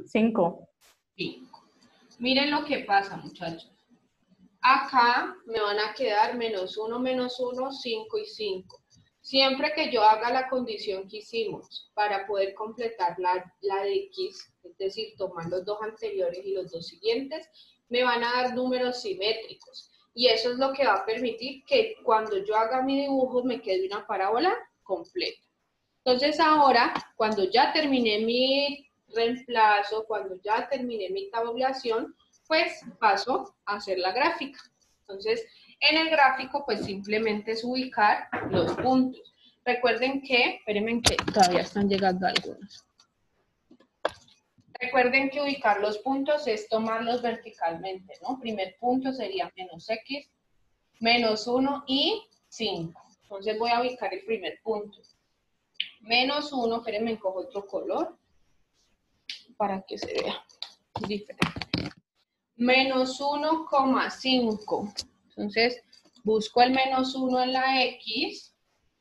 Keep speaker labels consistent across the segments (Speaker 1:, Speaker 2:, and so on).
Speaker 1: 5.
Speaker 2: 5. Miren lo que pasa, muchachos. Acá me van a quedar menos 1, 5 y 5. Siempre que yo haga la condición que hicimos para poder completar la de X, es decir, tomar los dos anteriores y los dos siguientes, me van a dar números simétricos. Y eso es lo que va a permitir que cuando yo haga mi dibujo me quede una parábola completa. Entonces ahora, cuando ya terminé mi reemplazo, cuando ya terminé mi tabulación, pues paso a hacer la gráfica. Entonces, en el gráfico, pues simplemente es ubicar los puntos. Recuerden que, espérenme que todavía están llegando algunos. Recuerden que ubicar los puntos es tomarlos verticalmente, ¿no? Primer punto sería menos X, menos 1 y 5. Entonces voy a ubicar el primer punto. Menos 1, espérenme, cojo otro color para que se vea diferente. Menos 1,5. Entonces, busco el menos 1 en la X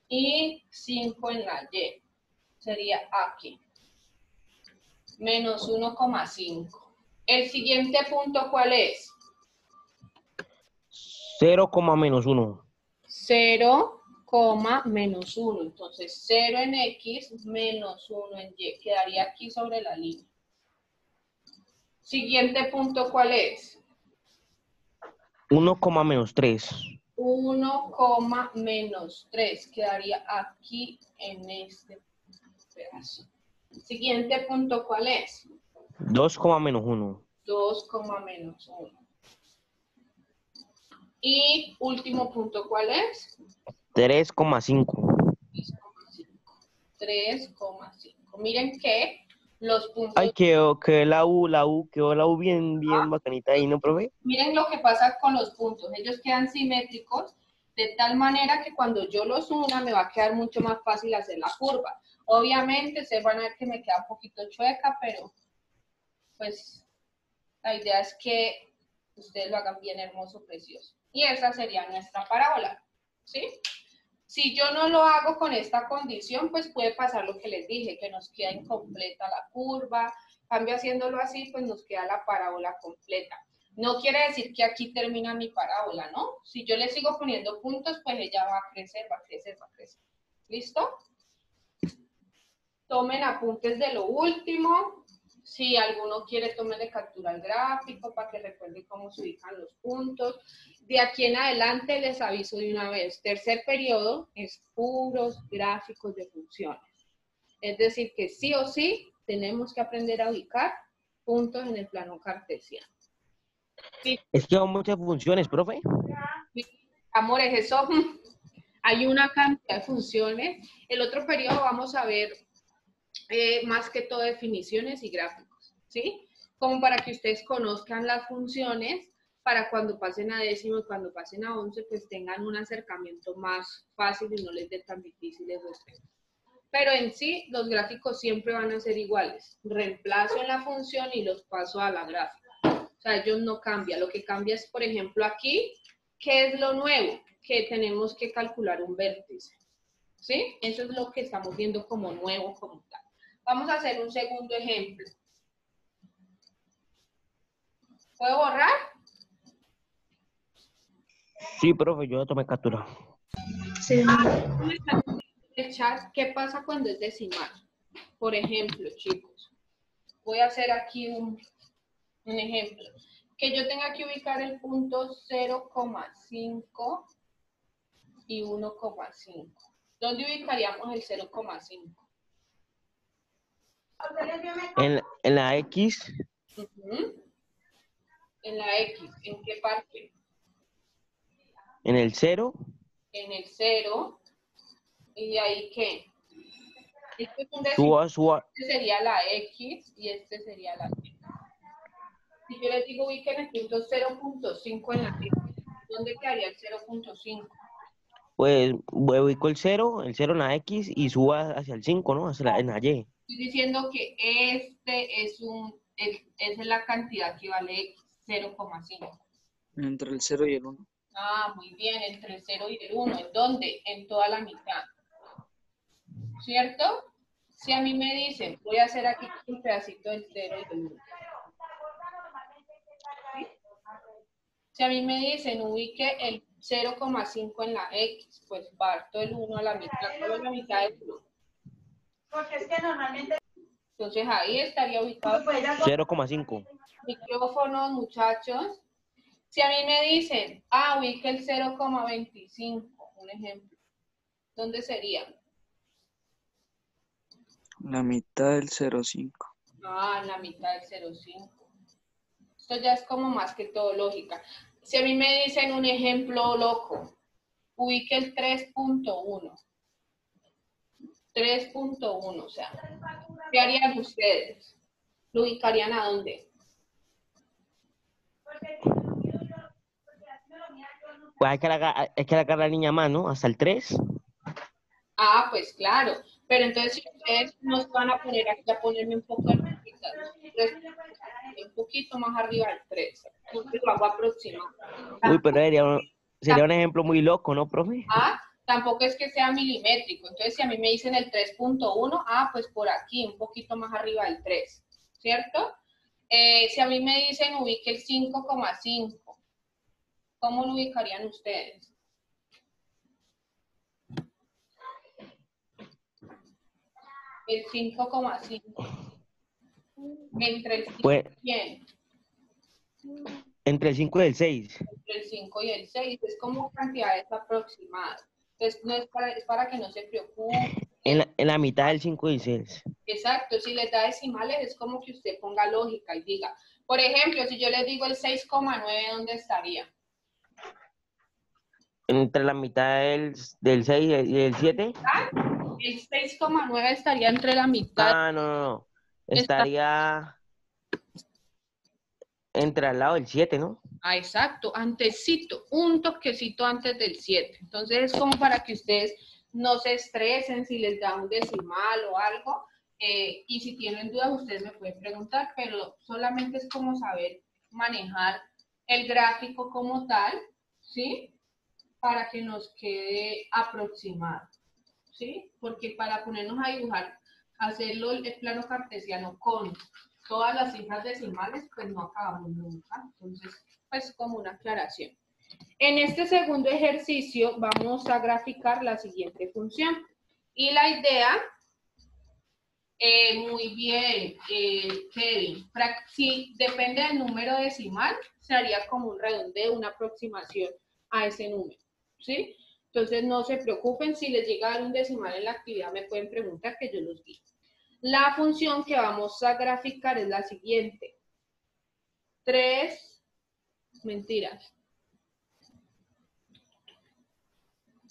Speaker 2: y 5 en la Y. Sería aquí. Menos 1,5. El siguiente punto, ¿cuál es?
Speaker 3: 0, menos 1.
Speaker 2: 0, menos 1. Entonces, 0 en X menos 1 en Y. Quedaría aquí sobre la línea. Siguiente punto, ¿cuál es?
Speaker 3: 1, menos 3.
Speaker 2: 1, menos 3. Quedaría aquí en este pedazo. Siguiente punto, ¿cuál es?
Speaker 3: 2, menos 1.
Speaker 2: 2, menos 1. Y último punto, ¿cuál es?
Speaker 3: 3,5.
Speaker 2: 3,5. Miren que los puntos...
Speaker 3: Ay, que la U bien bacanita ahí, ¿no, profe?
Speaker 2: Miren lo que pasa con los puntos. Ellos quedan simétricos de tal manera que cuando yo los una me va a quedar mucho más fácil hacer la curva. Obviamente se van a ver que me queda un poquito chueca, pero pues la idea es que ustedes lo hagan bien hermoso, precioso. Y esa sería nuestra parábola, ¿sí? Si yo no lo hago con esta condición, pues puede pasar lo que les dije, que nos queda incompleta la curva. En cambio, haciéndolo así, pues nos queda la parábola completa. No quiere decir que aquí termina mi parábola, ¿no? Si yo le sigo poniendo puntos, pues ella va a crecer, va a crecer, va a crecer. ¿Listo? Tomen apuntes de lo último. Si alguno quiere, tomen captura al gráfico para que recuerden cómo se ubican los puntos. De aquí en adelante les aviso de una vez. Tercer periodo es puros gráficos de funciones. Es decir, que sí o sí tenemos que aprender a ubicar puntos en el plano cartesiano. Sí.
Speaker 3: Es que hay muchas funciones, profe.
Speaker 2: Amores, eso hay una cantidad de funciones. El otro periodo vamos a ver más que todo definiciones y gráficos, ¿sí? Como para que ustedes conozcan las funciones, para cuando pasen a décimo y cuando pasen a 11, pues tengan un acercamiento más fácil y no les dé tan difíciles los temas. Pero en sí, los gráficos siempre van a ser iguales. Reemplazo en la función y los paso a la gráfica. O sea, ellos no cambian. Lo que cambia es, por ejemplo, aquí, ¿qué es lo nuevo? Que tenemos que calcular un vértice, ¿sí? Eso es lo que estamos viendo como nuevo, como tal. Vamos a hacer un segundo ejemplo. ¿Puedo borrar?
Speaker 3: Sí, profe, yo tomé captura.
Speaker 1: Sí.
Speaker 2: El chat, ¿qué pasa cuando es decimal? Por ejemplo, chicos, voy a hacer aquí un ejemplo. Que yo tenga que ubicar el punto 0,5 y 1,5. ¿Dónde ubicaríamos el 0,5?
Speaker 3: En la X.
Speaker 2: En la X, ¿en qué parte?
Speaker 3: En el 0.
Speaker 2: En el 0. ¿Y ahí qué? Este es un decimal.
Speaker 3: Suba.
Speaker 2: Este sería la X y este sería la Y. Si yo les digo ubiquen el punto 0,5 en la X, ¿dónde quedaría el 0,5?
Speaker 3: Pues ubico el 0 en la X y suba hacia el 5, ¿no? En la Y.
Speaker 2: Estoy diciendo que este es la cantidad que vale X, 0,5.
Speaker 4: Entre el 0 y el 1.
Speaker 2: Ah, muy bien, entre el 0 y el 1. ¿En dónde? En toda la mitad. ¿Cierto? Si a mí me dicen, voy a hacer aquí un pedacito del 0 y del 1. ¿Sí? Si a mí me dicen, ubique el 0,5 en la X, pues parto el 1 a la mitad. ¿Cuál es la mitad del 1?
Speaker 1: Porque es que normalmente...
Speaker 2: Entonces ahí estaría ubicado
Speaker 3: 0,5.
Speaker 2: micrófonos, muchachos. Si a mí me dicen, ubique el 0,25, un ejemplo, ¿dónde sería?
Speaker 4: La mitad del 0,5.
Speaker 2: La mitad del 0,5. Esto ya es como más que todo lógica. Si a mí me dicen un ejemplo loco, ubique el 3.1. 3.1, o sea, ¿qué harían ustedes? ¿Lo ubicarían a dónde?
Speaker 3: Pues hay que alargar la línea más, ¿no? Hasta el 3.
Speaker 2: Pues claro. Pero entonces si ustedes no se van a poner aquí a ponerme un poco de rositas, un poquito más arriba del 3. Entonces lo hago aproximado.
Speaker 3: Uy, pero sería un ejemplo muy loco, ¿no, profe?
Speaker 2: Tampoco es que sea milimétrico. Entonces si a mí me dicen el 3.1, pues por aquí, un poquito más arriba del 3. ¿Cierto? Si a mí me dicen ubique el 5,5, ¿cómo lo ubicarían ustedes? El 5,5. ¿Entre el 5
Speaker 3: Pues,
Speaker 2: y quién?
Speaker 3: entre el 5 y el 6.
Speaker 2: Entre el 5 y el 6. Es como cantidades aproximadas. Entonces, no es para que no se preocupen.
Speaker 3: En la mitad del 5 y 6.
Speaker 2: Exacto. Si les da decimales, es como que usted ponga lógica y diga, por ejemplo, si yo les digo el 6,9, ¿dónde estaría?
Speaker 3: Entre la mitad del 6 y el 7.
Speaker 2: El 6,9 estaría entre la mitad.
Speaker 3: No. Estaría entre al lado del 7, ¿no?
Speaker 2: Exacto, antesito, un toquecito antes del 7. Entonces es como para que ustedes no se estresen si les da un decimal o algo. Y si tienen dudas, ustedes me pueden preguntar, pero solamente es como saber manejar el gráfico como tal, ¿sí? Para que nos quede aproximado, ¿sí? Porque para ponernos a dibujar, hacerlo el plano cartesiano con todas las cifras decimales, pues no acabamos nunca. Entonces, pues como una aclaración. En este segundo ejercicio vamos a graficar la siguiente función. Y la idea, muy bien, Kevin, si depende del número decimal, se haría como un redondeo, una aproximación a ese número, ¿sí? Entonces no se preocupen, si les llega a dar un decimal en la actividad me pueden preguntar que yo los guío. La función que vamos a graficar es la siguiente. 3, mentiras.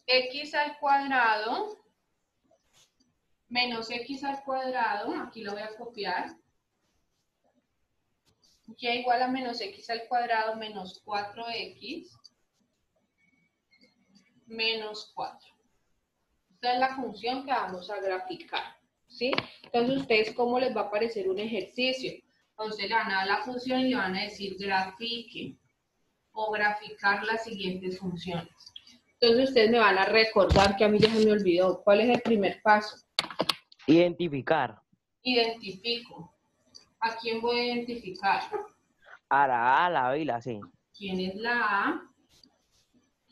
Speaker 2: X al cuadrado menos X al cuadrado, aquí lo voy a copiar. Y igual a menos X al cuadrado menos 4X menos 4. Esta es la función que vamos a graficar, ¿sí? Entonces, ¿ustedes cómo les va a parecer un ejercicio? Entonces, le van a dar la función y le van a decir grafique o graficar las siguientes funciones. Entonces, ustedes me van a recordar que a mí ya se me olvidó. ¿Cuál es el primer paso?
Speaker 3: Identificar.
Speaker 2: Identifico. ¿A quién voy a identificar?
Speaker 3: A la A, la B y la C.
Speaker 2: ¿Quién es la A?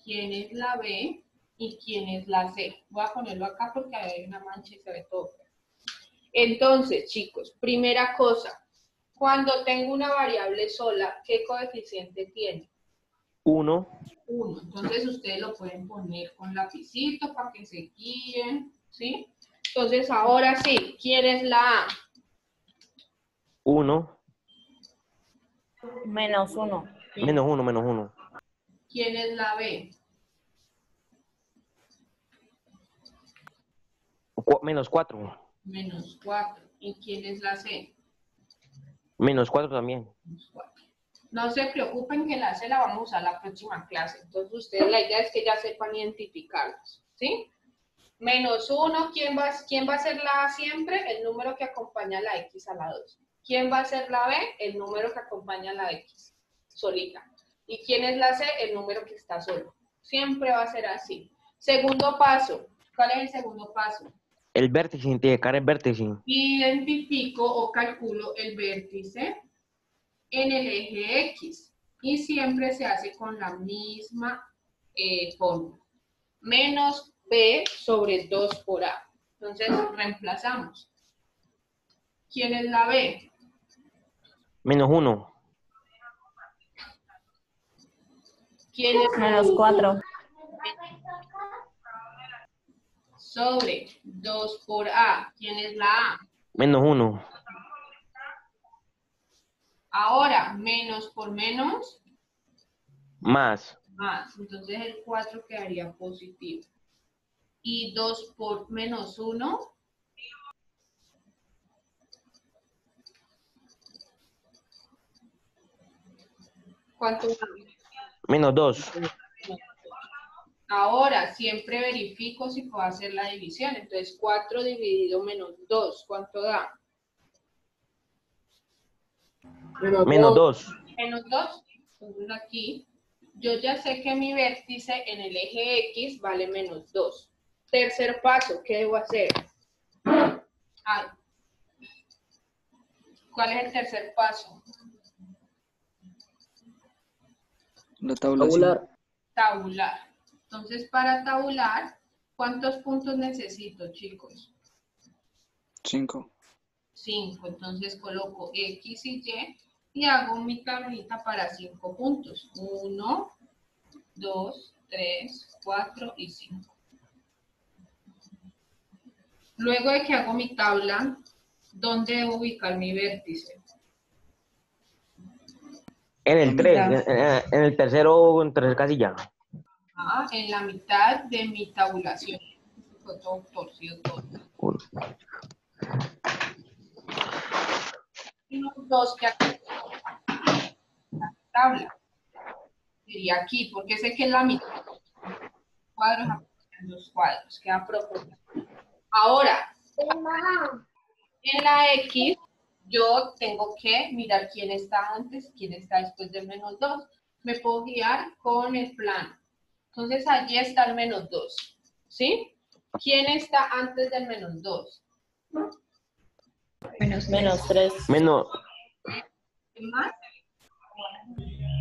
Speaker 2: ¿Quién es la B? ¿Y quién es la C? Voy a ponerlo acá porque hay una mancha y se ve todo. Entonces, chicos, primera cosa, cuando tengo una variable sola, ¿qué coeficiente tiene?
Speaker 3: 1.
Speaker 2: 1. Entonces, ustedes lo pueden poner con lapicito para que se guíen, ¿sí? Entonces, ahora sí, ¿quién es la A?
Speaker 3: 1.
Speaker 1: Menos 1.
Speaker 3: Menos 1, menos 1.
Speaker 2: ¿Quién es la B?
Speaker 3: Menos 4.
Speaker 2: Menos 4. ¿Y quién es la C?
Speaker 3: Menos 4 también.
Speaker 2: Menos 4. No se preocupen que la C la vamos a usar la próxima clase. Entonces, ustedes la idea es que ya sepan identificarlos, ¿sí? Menos 1, ¿quién va a ser la A siempre? El número que acompaña a la X a la 2. ¿Quién va a ser la B? El número que acompaña a la X, solita. ¿Y quién es la C? El número que está solo. Siempre va a ser así. Segundo paso. ¿Cuál es el segundo paso?
Speaker 3: El vértice, identificar el vértice.
Speaker 2: Identifico o calculo el vértice en el eje X. Y siempre se hace con la misma fórmula. Menos B sobre 2 por A. Entonces, reemplazamos. ¿Quién es la B?
Speaker 3: -1.
Speaker 2: ¿Quién es
Speaker 5: -4.
Speaker 2: sobre 2 por A? ¿Quién es la A?
Speaker 3: -1.
Speaker 2: Ahora, menos por menos,
Speaker 3: Más.
Speaker 2: más. Entonces el 4 quedaría positivo. Y 2 por menos 1. ¿Cuánto da?
Speaker 3: -2.
Speaker 2: Ahora, siempre verifico si puedo hacer la división. Entonces, 4 dividido menos 2, ¿cuánto da?
Speaker 3: -2.
Speaker 2: Menos 2. Entonces, aquí, yo ya sé que mi vértice en el eje X vale menos 2. Tercer paso, ¿qué debo hacer? Ay. ¿Cuál es el tercer paso?
Speaker 4: La tabulación.
Speaker 2: Tabular. Entonces, para tabular, ¿cuántos puntos necesito, chicos?
Speaker 4: 5.
Speaker 2: 5. Entonces, coloco X y Y hago mi tablita para 5 puntos. 1, 2, 3, 4 y 5. Luego de que hago mi tabla, ¿dónde debo ubicar mi vértice?
Speaker 3: En el 3, en el tercer casilla.
Speaker 2: En la mitad de mi tabulación. Fue todo torcido todo. 2 que aquí. La tabla. Sería aquí, porque sé que es la mitad. Cuadros en los cuadros, queda proporcional. Ahora, en la X, yo tengo que mirar quién está antes, quién está después del menos 2. Me puedo guiar con el plano. Entonces, allí está el menos 2. ¿Sí? ¿Quién está antes del menos 2?
Speaker 5: Menos 3.
Speaker 2: ¿Quién más?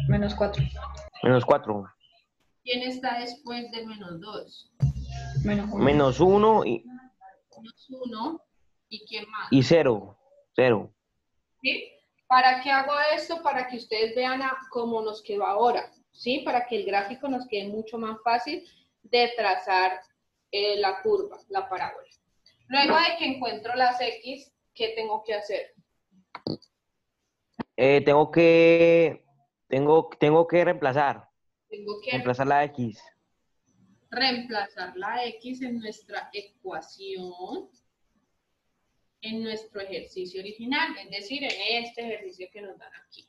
Speaker 5: -4.
Speaker 3: -4.
Speaker 2: ¿Quién está después del menos 2?
Speaker 3: -1 y
Speaker 2: Menos 1. ¿Y quién más?
Speaker 3: 0. 0.
Speaker 2: ¿Sí? ¿Para qué hago esto? Para que ustedes vean cómo nos quedó ahora, ¿sí? Para que el gráfico nos quede mucho más fácil de trazar la curva, la parábola. Luego de que encuentro las X, ¿qué tengo que hacer?
Speaker 3: Tengo que reemplazar.
Speaker 2: Tengo que
Speaker 3: Reemplazar la X.
Speaker 2: reemplazar la X en nuestra ecuación, en nuestro ejercicio original, es decir, en este ejercicio que nos dan aquí.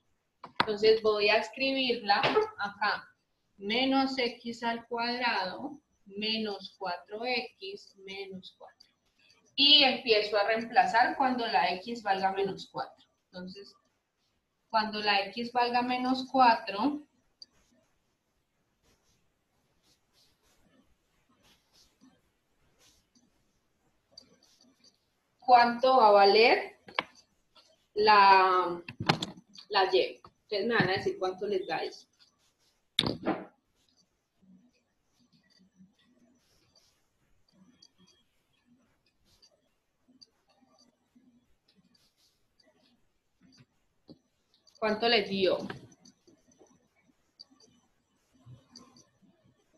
Speaker 2: Entonces voy a escribirla acá, menos x al cuadrado, menos 4x, menos 4. Y empiezo a reemplazar cuando la x valga menos 4. Entonces, cuando la x valga menos 4, ¿cuánto va a valer la y? Ustedes me van a decir cuánto les da eso. ¿Cuánto les dio?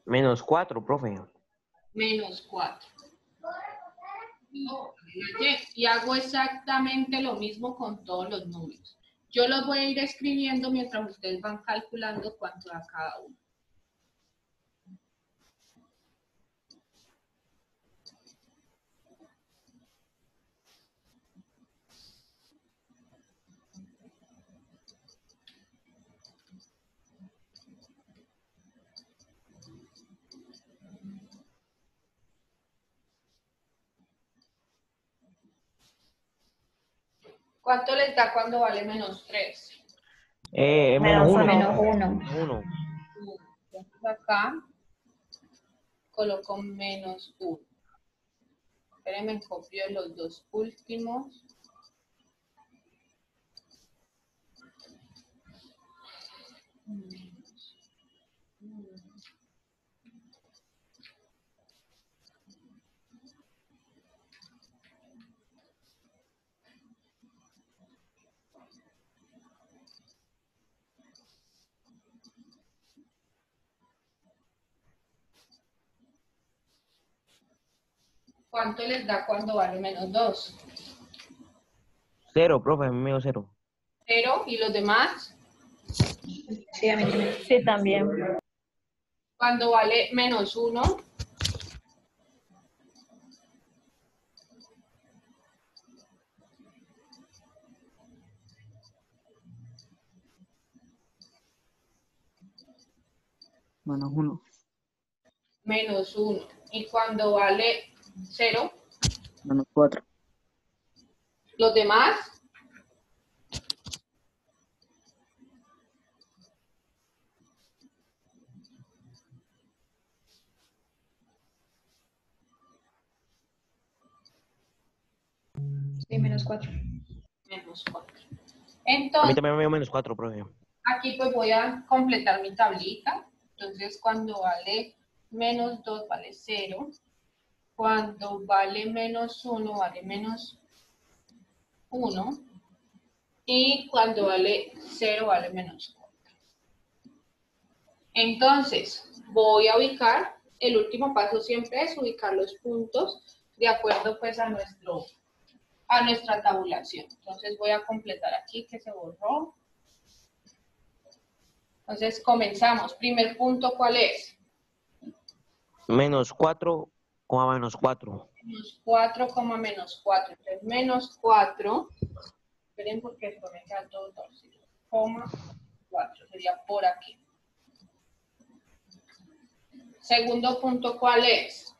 Speaker 3: -4, profe.
Speaker 2: Menos 4. Y hago exactamente lo mismo con todos los números. Yo los voy a ir escribiendo mientras ustedes van calculando cuánto da cada uno. ¿Cuánto les da cuando vale menos 3?
Speaker 3: -1.
Speaker 5: -1.
Speaker 2: Entonces acá coloco menos 1. Espérenme, copio los dos últimos. ¿Cuánto les da cuando vale menos 2?
Speaker 3: 0, profe, a mí me dio 0.
Speaker 2: 0, ¿y los demás?
Speaker 5: Sí, a mí también. Sí, también.
Speaker 2: Cuando vale menos 1.
Speaker 4: Menos 1.
Speaker 2: Menos 1. Y cuando vale 0,
Speaker 4: Menos 4.
Speaker 2: los demás.
Speaker 5: Sí, menos 4.
Speaker 2: Menos 4.
Speaker 3: A mí
Speaker 2: Entonces,
Speaker 3: también me dio menos 4, profe.
Speaker 2: aquí pues voy a completar mi tablita. Entonces, cuando vale menos 2 vale 0. Cuando vale menos 1 vale menos 1. Y cuando vale 0 vale menos 4. Entonces, voy a ubicar, el último paso siempre es ubicar los puntos de acuerdo pues a nuestra tabulación. Entonces voy a completar aquí que se borró. Entonces comenzamos. Primer punto, ¿cuál es?
Speaker 3: Menos 4, menos 4.
Speaker 2: Menos 4, menos 4. Entonces menos 4. Esperen porque después me queda todo torcido. Coma 4. Sería por aquí. Segundo punto, ¿cuál es?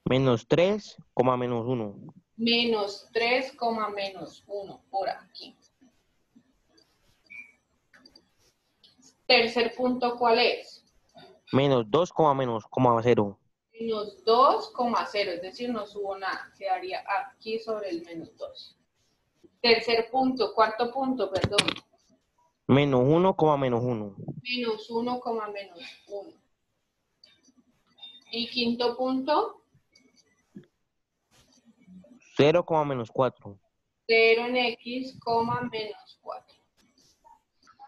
Speaker 3: Menos 3, menos 1.
Speaker 2: Menos 3, menos 1. Por aquí. Tercer punto, ¿cuál es?
Speaker 3: Menos 2, menos 0.
Speaker 2: Menos 2, 0, es decir, no subo nada, quedaría aquí sobre el menos 2. Tercer punto, cuarto punto, perdón.
Speaker 3: Menos 1, menos 1.
Speaker 2: Menos 1, menos 1. Y quinto punto,
Speaker 3: 0, menos 4.
Speaker 2: 0 en x, menos 4.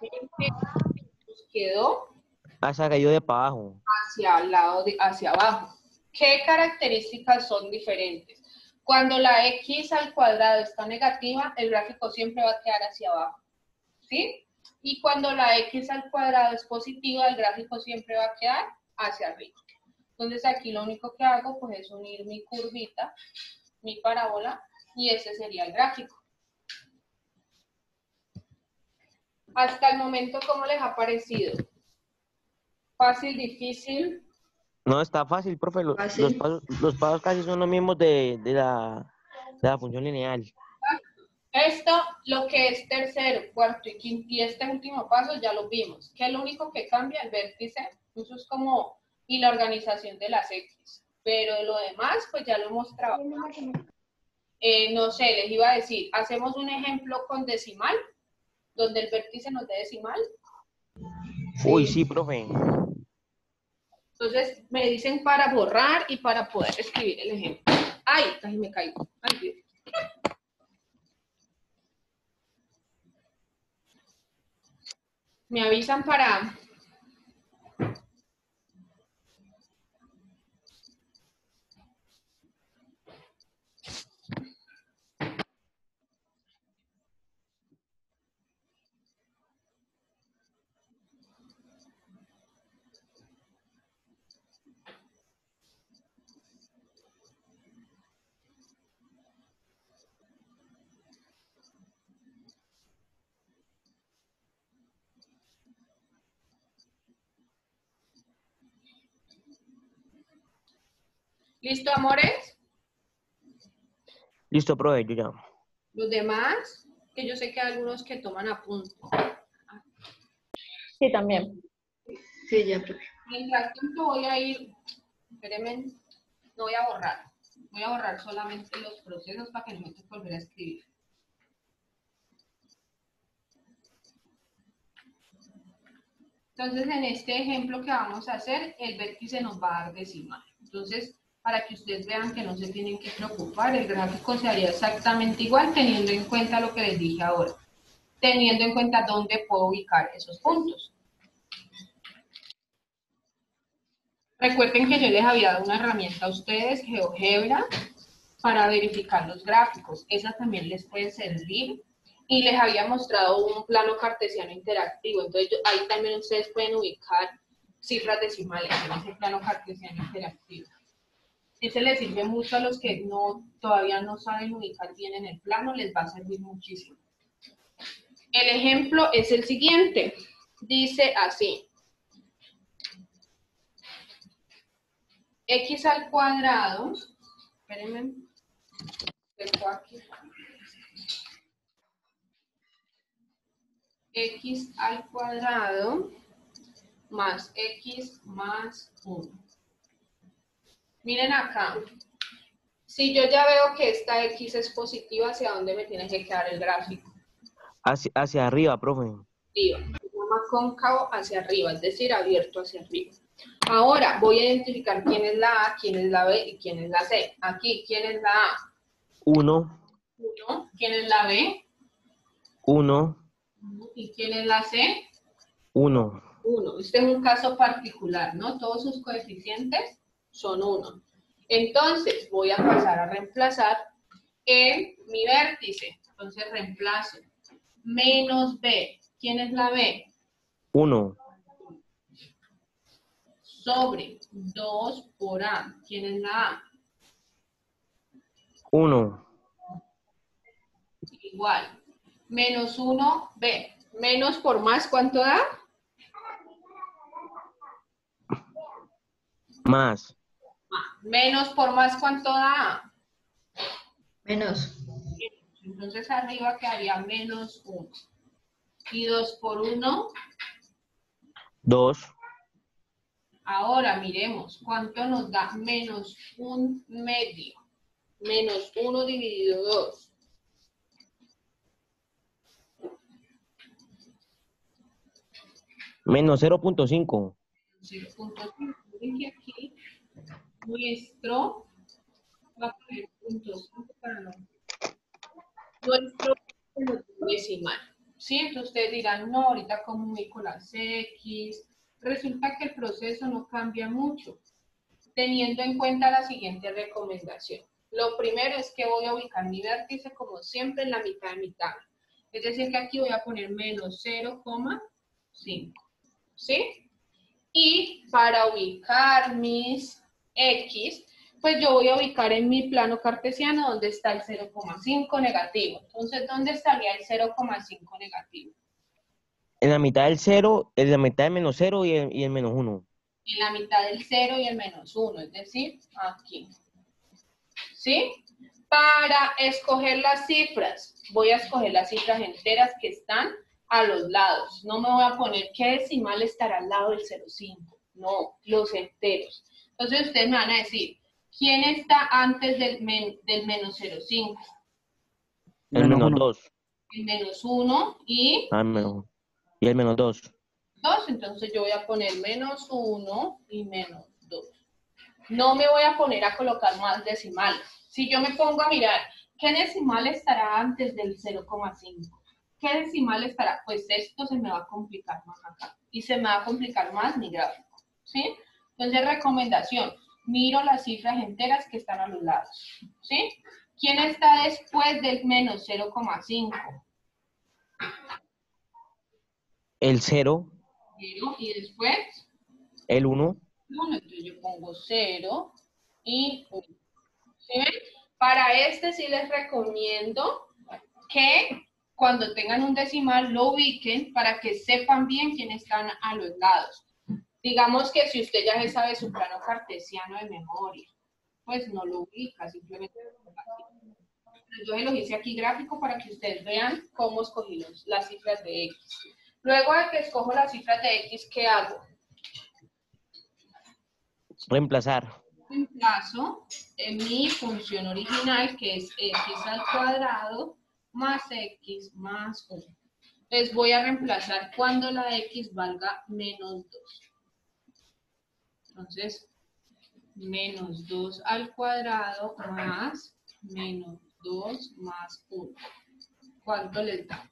Speaker 2: Miren que nos quedó
Speaker 3: Se cayó de para abajo.
Speaker 2: hacia abajo. ¿Qué características son diferentes? Cuando la x al cuadrado está negativa, el gráfico siempre va a quedar hacia abajo, ¿sí? Y cuando la x al cuadrado es positiva, el gráfico siempre va a quedar hacia arriba. Entonces aquí lo único que hago pues es unir mi curvita, mi parábola, y ese sería el gráfico. Hasta el momento, ¿cómo les ha parecido? ¿Fácil, difícil?
Speaker 3: No, está fácil, profe.
Speaker 5: Fácil.
Speaker 3: Los pasos casi son los mismos de la función lineal.
Speaker 2: Esto, lo que es tercero, cuarto y quinto, y este último paso ya lo vimos. ¿Qué es lo único que cambia? El vértice. Eso es como, y la organización de las X. Pero lo demás, pues ya lo hemos trabajado. No sé, les iba a decir, hacemos un ejemplo con decimal, donde el vértice nos dé decimal.
Speaker 3: Uy, sí, profe.
Speaker 2: Entonces, me dicen para borrar y para poder escribir el ejemplo. ¡Ay! Casi me caigo. ¡Ay, Dios! Me avisan para... ¿Listo, amores?
Speaker 3: Listo, profe, yo ya.
Speaker 2: Los demás, que yo sé que hay algunos que toman apuntes.
Speaker 5: Sí, también. Sí, ya, profe.
Speaker 2: Mientras tanto voy a ir, espérenme, no voy a borrar. Voy a borrar solamente los procesos para que no me tenga que volver a escribir. Entonces, en este ejemplo que vamos a hacer, el vértice nos va a dar decimal. Entonces, para que ustedes vean que no se tienen que preocupar, el gráfico se haría exactamente igual, teniendo en cuenta lo que les dije ahora. Teniendo en cuenta dónde puedo ubicar esos puntos. Recuerden que yo les había dado una herramienta a ustedes, GeoGebra, para verificar los gráficos. Esa también les puede servir. Y les había mostrado un plano cartesiano interactivo. Entonces, ahí también ustedes pueden ubicar cifras decimales en ese plano cartesiano interactivo. Ese les sirve mucho a los que todavía no saben ubicar bien en el plano, les va a servir muchísimo. El ejemplo es el siguiente. Dice así. X al cuadrado, espérenme, tengo aquí. X al cuadrado más X más 1. Miren acá. Si yo ya veo que esta X es positiva, ¿hacia dónde me tiene que quedar el gráfico?
Speaker 3: Hacia arriba, profe.
Speaker 2: Arriba. Se llama cóncavo hacia arriba, es decir, abierto hacia arriba. Ahora voy a identificar quién es la A, quién es la B y quién es la C. Aquí, ¿quién es la A?
Speaker 3: 1.
Speaker 2: 1. ¿Quién es la B?
Speaker 3: 1.
Speaker 2: ¿Y quién es la C?
Speaker 3: 1.
Speaker 2: 1. Este es un caso particular, ¿no? Todos sus coeficientes son 1. Entonces, voy a pasar a reemplazar en mi vértice. Entonces, reemplazo. Menos B. ¿Quién es la B?
Speaker 3: 1.
Speaker 2: Sobre 2 por A. ¿Quién es la A?
Speaker 3: 1.
Speaker 2: Igual. Menos 1, B. Menos por más, ¿cuánto da?
Speaker 3: Más.
Speaker 2: Menos por más, ¿cuánto da?
Speaker 5: Menos.
Speaker 2: Entonces arriba quedaría menos 1. Y 2 por 1.
Speaker 3: 2.
Speaker 2: Ahora miremos, ¿cuánto nos da menos 1 medio? Menos 1 dividido 2.
Speaker 3: Menos 0.5.
Speaker 2: 0.5. Miren que aquí nuestro va a poner 0.5 para no. Nuestro decimal. ¿Sí? Entonces ustedes dirán, no, ahorita como ubico las X. Resulta que el proceso no cambia mucho, teniendo en cuenta la siguiente recomendación. Lo primero es que voy a ubicar mi vértice como siempre en la mitad de mi tabla. Es decir, que aquí voy a poner menos 0,5. ¿Sí? Y para ubicar mis X, pues yo voy a ubicar en mi plano cartesiano donde está el 0,5 negativo. Entonces, ¿dónde estaría el 0,5 negativo?
Speaker 3: En la mitad del 0, en la mitad del menos 0 y el menos 1.
Speaker 2: En la mitad del 0 y el menos 1, es decir, aquí. ¿Sí? Para escoger las cifras, voy a escoger las cifras enteras que están a los lados. No me voy a poner qué decimal estará al lado del 0,5. No, los enteros. Entonces ustedes me van a decir, ¿quién está antes del menos 0,5?
Speaker 3: El menos 2.
Speaker 2: El menos 1 y...
Speaker 3: Y el menos 2.
Speaker 2: 2, entonces yo voy a poner menos 1 y menos 2. No me voy a poner a colocar más decimales. Si yo me pongo a mirar, ¿qué decimal estará antes del 0,5? ¿Qué decimal estará? Pues esto se me va a complicar más acá. Y se me va a complicar más mi gráfico. ¿Sí? Entonces, recomendación. Miro las cifras enteras que están a los lados. ¿Sí? ¿Quién está después del menos 0,5?
Speaker 3: El 0.
Speaker 2: Y después...
Speaker 3: El 1.
Speaker 2: 1, entonces yo pongo 0 y 1. ¿Sí ven? Para este sí les recomiendo que cuando tengan un decimal lo ubiquen para que sepan bien quiénes están a los lados. Digamos que si usted ya se sabe su plano cartesiano de memoria, pues no lo ubica, simplemente lo aquí. Yo se los hice aquí gráfico para que ustedes vean cómo escogí las cifras de X. Luego de que escojo las cifras de X, ¿qué hago?
Speaker 3: Reemplazar.
Speaker 2: reemplazo en mi función original, que es x al cuadrado más x más 1. Entonces voy a reemplazar cuando la x valga menos 2. Entonces, menos 2 al cuadrado más menos 2 más 1. ¿Cuánto les da?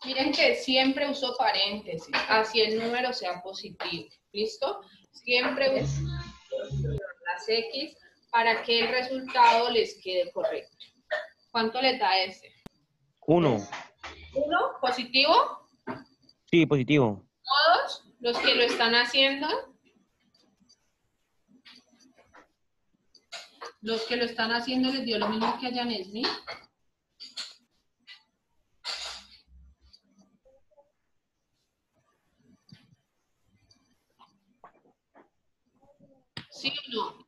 Speaker 2: Miren que siempre uso paréntesis, así el número sea positivo. ¿Listo? Siempre uso las X para que el resultado les quede correcto. ¿Cuánto les da ese?
Speaker 3: 1.
Speaker 2: ¿1? ¿Positivo?
Speaker 3: Sí, positivo.
Speaker 2: ¿Todos los que lo están haciendo? ¿Los que lo están haciendo les dio lo mismo que a Janesmi? ¿Sí o no?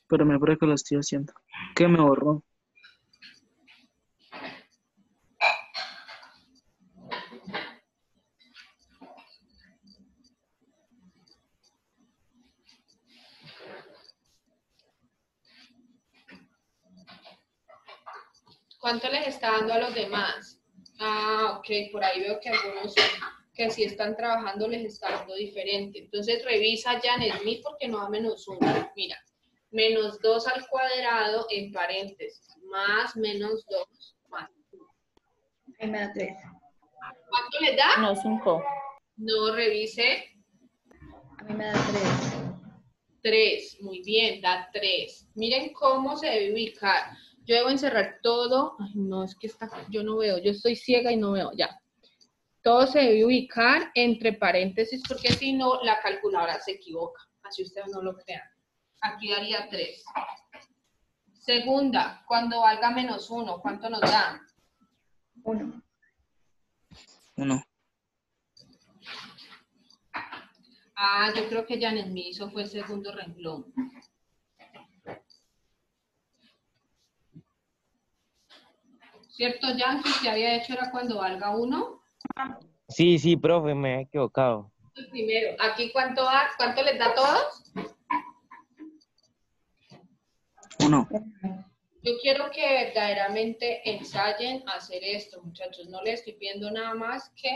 Speaker 4: Pero me parece que lo estoy haciendo. ¿Qué me borró?
Speaker 2: ¿Cuánto les está dando a los demás? Ah, ok, por ahí veo que algunos que sí están trabajando les está dando diferente. Entonces revisa Janesmi porque no da menos 1. Mira, menos 2 al cuadrado en paréntesis, más menos 2 más 1.
Speaker 5: Ahí me da 3.
Speaker 2: ¿Cuánto les da?
Speaker 6: No, 5.
Speaker 2: No, revise.
Speaker 5: A mí me da 3.
Speaker 2: 3, muy bien, da 3. Miren cómo se debe ubicar. Yo debo encerrar todo. Ay, no, es que yo no veo. Yo estoy ciega y no veo. Ya. Todo se debe ubicar entre paréntesis porque si no, la calculadora se equivoca. Así ustedes no lo crean. Aquí daría 3. Segunda, cuando valga menos 1, ¿cuánto nos da?
Speaker 5: 1.
Speaker 4: 1.
Speaker 2: Ah, yo creo que Janet me hizo fue el segundo renglón. ¿Cierto, Jan? Que usted había hecho era cuando valga 1.
Speaker 3: Sí, sí, profe, me he equivocado.
Speaker 2: El primero. ¿Aquí cuánto les da a todos?
Speaker 4: 1.
Speaker 2: Yo quiero que verdaderamente ensayen hacer esto, muchachos. No les estoy pidiendo nada más que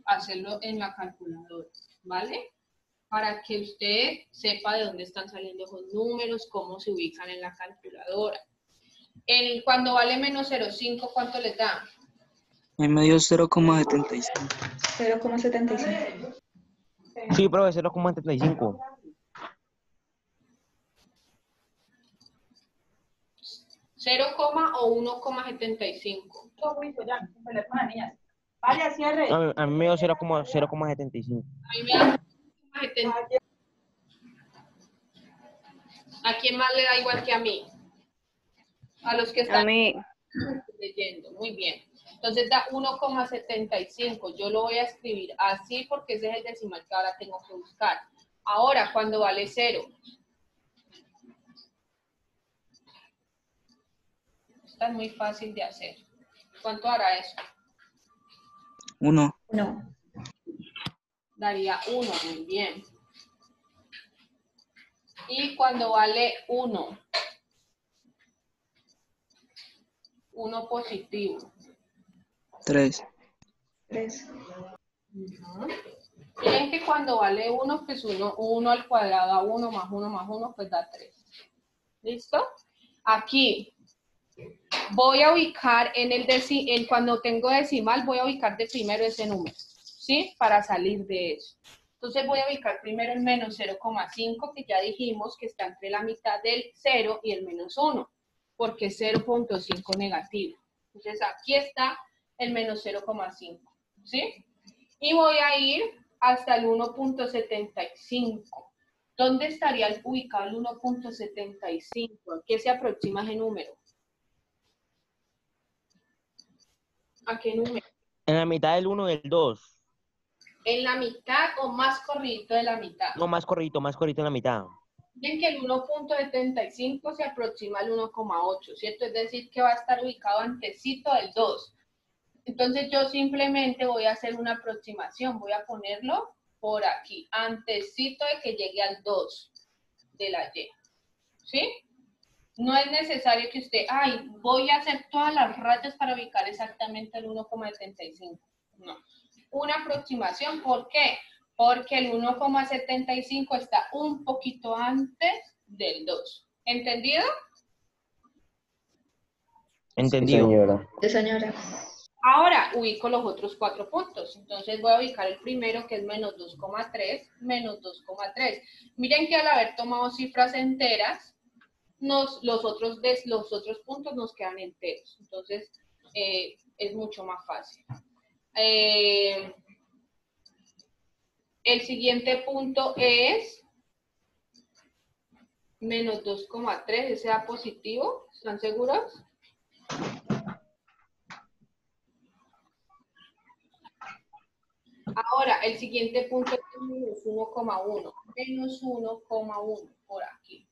Speaker 2: hacerlo en la calculadora, ¿vale? Para que usted sepa de dónde están saliendo esos números, cómo se ubican en la calculadora. Cuando vale menos 0,5, ¿cuánto les da?
Speaker 4: Ahí me dio 0,75.
Speaker 5: 0,75.
Speaker 3: Sí, profe, 0,75.
Speaker 2: 0, o 1,75.
Speaker 1: Ya, niñas. Vaya, cierre.
Speaker 3: A mí me dio 0,75.
Speaker 2: A mí me da 0,75. ¿A quién más le da igual que a mí? A los que están leyendo. Muy bien. Entonces da 1,75. Yo lo voy a escribir así porque ese es el decimal que ahora tengo que buscar. Ahora, cuando vale 0. Esta es muy fácil de hacer. ¿Cuánto hará eso?
Speaker 4: 1.
Speaker 5: 1.
Speaker 2: Daría 1, muy bien. Y cuando vale 1. 1 positivo.
Speaker 4: 3.
Speaker 5: 3.
Speaker 2: Miren que cuando vale 1, pues 1 al cuadrado a 1 más 1 más 1, pues da 3. ¿Listo? Aquí voy a ubicar cuando tengo decimal, voy a ubicar de primero ese número, ¿sí? Para salir de eso. Entonces voy a ubicar primero el menos 0,5, que ya dijimos que está entre la mitad del 0 y el menos 1, porque es 0,5 negativo. Entonces aquí está el menos 0,5, ¿sí? Y voy a ir hasta el 1,75. ¿Dónde estaría ubicado el 1,75? ¿A qué se aproxima ese número? ¿A qué número?
Speaker 3: En la mitad del 1 y del 2.
Speaker 2: ¿En la mitad o más corridito de la mitad?
Speaker 3: No, más corridito en la mitad.
Speaker 2: Ven que el 1,75 se aproxima al 1,8, ¿cierto? Es decir, que va a estar ubicado antecito del 2. Entonces yo simplemente voy a hacer una aproximación, voy a ponerlo por aquí, antesito de que llegue al 2 de la Y, ¿sí? No es necesario que usted, ay, voy a hacer todas las rayas para ubicar exactamente el 1,75. No, una aproximación, ¿por qué? Porque el 1,75 está un poquito antes del 2. ¿Entendido?
Speaker 6: Sí,
Speaker 3: Entendido.
Speaker 6: señora.
Speaker 5: Sí, señora.
Speaker 2: Ahora ubico los otros 4 puntos. Entonces voy a ubicar el primero, que es menos 2,3, menos 2,3. Miren que al haber tomado cifras enteras, los otros puntos nos quedan enteros. Entonces es mucho más fácil. El siguiente punto es menos 2,3, ese da positivo. ¿Están seguros? Ahora, el siguiente punto es menos 1,1. Menos 1,1 por aquí.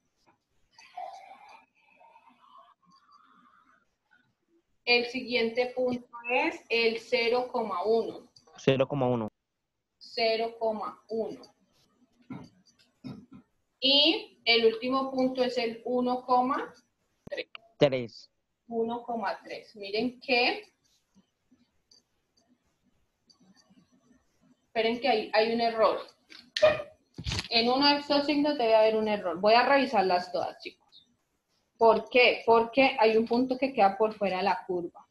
Speaker 2: El siguiente punto es el 0,1.
Speaker 3: 0,1.
Speaker 2: 0,1. Y el último punto es el
Speaker 3: 3.
Speaker 2: 1,3. Miren que, esperen que hay un error. En uno de estos signos debe haber un error. Voy a revisarlas todas, chicos. ¿Por qué? Porque hay un punto que queda por fuera de la curva.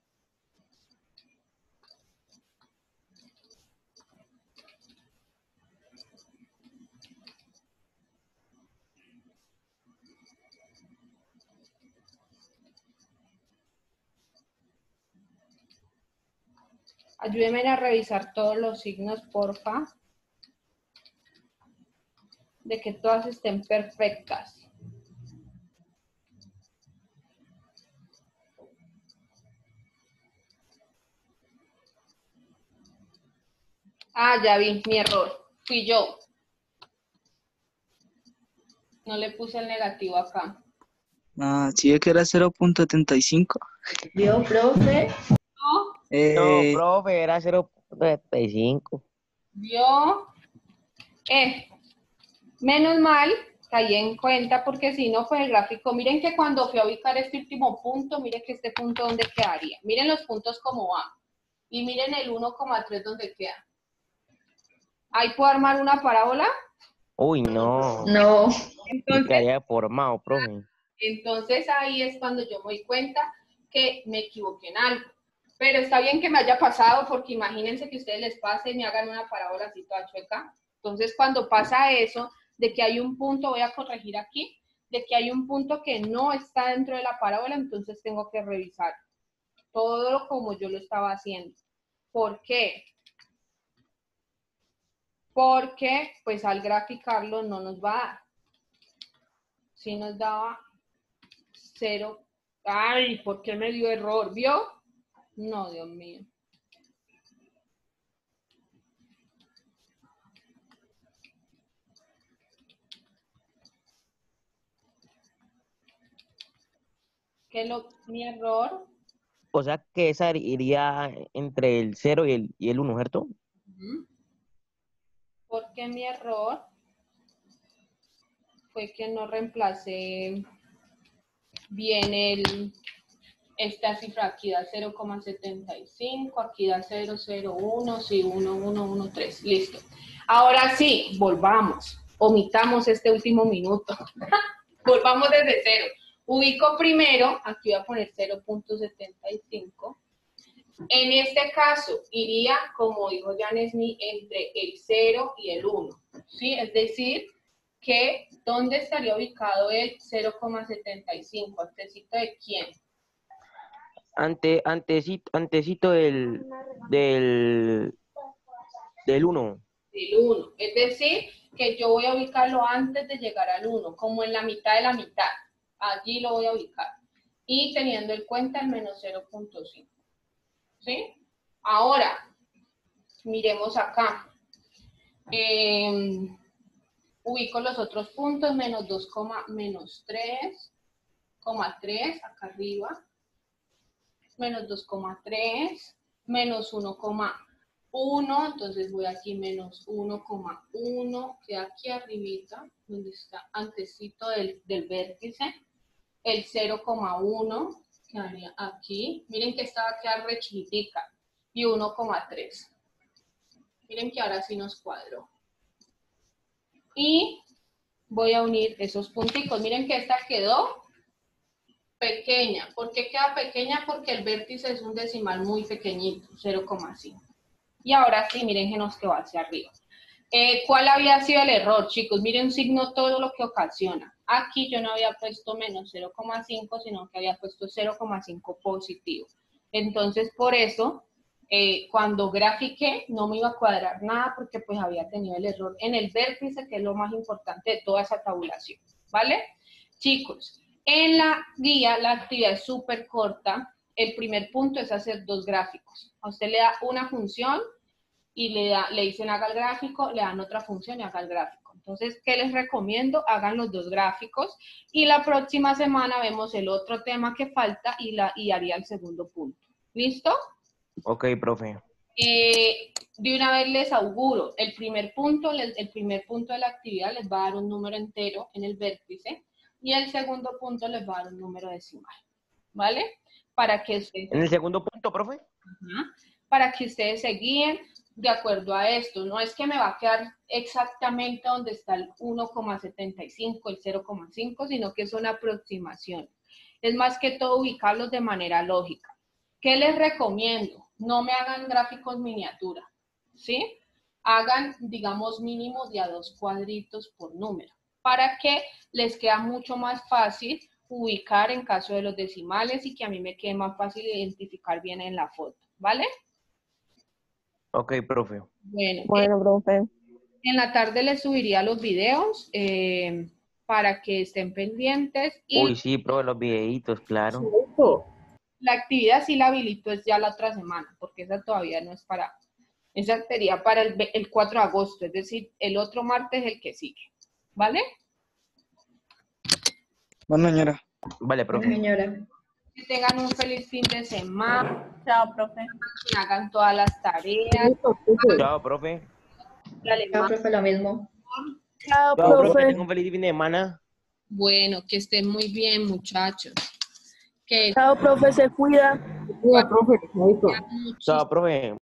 Speaker 2: Ayúdenme a revisar todos los signos, porfa. De que todas estén perfectas. Ah, ya vi, mi error. Fui yo. No le puse el negativo acá.
Speaker 4: Ah, sí ve que era 0.75.
Speaker 5: ¿Vio, profe?
Speaker 2: ¿No?
Speaker 3: No, profe, era 0,75.
Speaker 2: ¿Vio? Menos mal, caí en cuenta, porque si no, pues el gráfico, miren que cuando fui a ubicar este último punto, miren que este punto dónde quedaría. Miren los puntos como va. Y miren el 1,3 dónde queda. ¿Ahí puedo armar una parábola?
Speaker 3: Uy, no.
Speaker 5: No.
Speaker 3: Y quedaría deformado, profe.
Speaker 2: Entonces ahí es cuando yo me doy cuenta que me equivoqué en algo. Pero está bien que me haya pasado, porque imagínense que a ustedes les pase y me hagan una parábola así toda chueca. Entonces cuando pasa eso, de que hay un punto, voy a corregir aquí, de que hay un punto que no está dentro de la parábola, entonces tengo que revisar todo como yo lo estaba haciendo. ¿Por qué? Porque pues al graficarlo no nos va a dar. Si nos daba 0. Ay, ¿por qué me dio error? ¿Vio? No, Dios mío. ¿Qué es mi error?
Speaker 3: O sea que esa iría entre el 0 y el 1, ¿cierto?
Speaker 2: Porque mi error fue que no reemplacé bien esta cifra. Aquí da 0,75, aquí da 0,01, sí, 1,113. Listo. Ahora sí, volvamos. Omitamos este último minuto. Volvamos desde 0. Ubico primero, aquí voy a poner 0,75. En este caso, iría, como dijo Janesmi, entre el 0 y el 1. ¿Sí? Es decir, que ¿dónde estaría ubicado el 0,75? ¿Antecito de quién?
Speaker 3: Antecito del 1.
Speaker 2: Del 1. Es decir, que yo voy a ubicarlo antes de llegar al 1, como en la mitad de la mitad. Allí lo voy a ubicar. Y teniendo en cuenta el menos 0,5. ¿Sí? Ahora, miremos acá. Ubico los otros puntos, menos 2, menos 3,3 acá arriba. Menos 2,3. menos 1,1, entonces voy aquí menos 1,1, queda aquí arribita, donde está antecito del vértice, el 0,1 quedaría aquí, miren que esta va a quedar re chiquitica, y 1,3. Miren que ahora sí nos cuadró. Y voy a unir esos punticos. Miren que esta quedó pequeña. ¿Por qué queda pequeña? Porque el vértice es un decimal muy pequeñito, 0,5. Y ahora sí, miren que nos quedó hacia arriba. ¿Cuál había sido el error, chicos? Miren un signo todo lo que ocasiona. Aquí yo no había puesto menos 0,5, sino que había puesto 0,5 positivo. Entonces, por eso, cuando grafiqué, no me iba a cuadrar nada porque pues había tenido el error en el vértice, que es lo más importante de toda esa tabulación, ¿vale? Chicos, en la guía la actividad es súper corta. El primer punto es hacer 2 gráficos. A usted le da una función y le dicen haga el gráfico, le dan otra función y haga el gráfico. Entonces, ¿qué les recomiendo? Hagan los 2 gráficos y la próxima semana vemos el otro tema que falta y haría el segundo punto. ¿Listo?
Speaker 3: Ok, profe.
Speaker 2: De una vez les auguro, el primer punto de la actividad les va a dar un número entero en el vértice y el segundo punto les va a dar un número decimal, ¿vale? Para que ustedes,
Speaker 3: En el segundo punto, profe.
Speaker 2: para que ustedes se guíen de acuerdo a esto. No es que me va a quedar exactamente donde está el 1,75, el 0,5, sino que son aproximaciones. Es más que todo ubicarlos de manera lógica. ¿Qué les recomiendo? No me hagan gráficos miniatura, ¿sí? Hagan, digamos, mínimo de a 2 cuadritos por número, para que les quede mucho más fácil ubicar en caso de los decimales y que a mí me quede más fácil identificar bien en la foto, ¿vale?
Speaker 3: Ok, profe.
Speaker 2: Bueno,
Speaker 5: profe.
Speaker 2: en la tarde les subiría los videos para que estén pendientes. Y
Speaker 3: Uy, sí, profe, los videitos, claro.
Speaker 2: la actividad sí la habilito es ya la otra semana, porque esa todavía no es para, esa sería para el 4 de agosto, es decir, el otro martes el que sigue, ¿vale?
Speaker 4: Bueno, señora.
Speaker 3: Vale, profe.
Speaker 5: Señora.
Speaker 2: Que tengan un feliz fin de semana,
Speaker 1: Chao, profe.
Speaker 2: que hagan todas las tareas.
Speaker 3: Chao, profe.
Speaker 2: Dale,
Speaker 5: Chao,
Speaker 2: ma.
Speaker 5: profe, lo mismo.
Speaker 3: Chao, profe. Tengo un feliz fin de semana.
Speaker 2: Bueno, que estén muy bien, muchachos. Que
Speaker 6: Chao, profe, se cuida.
Speaker 2: muchísimo.
Speaker 3: Chao, profe.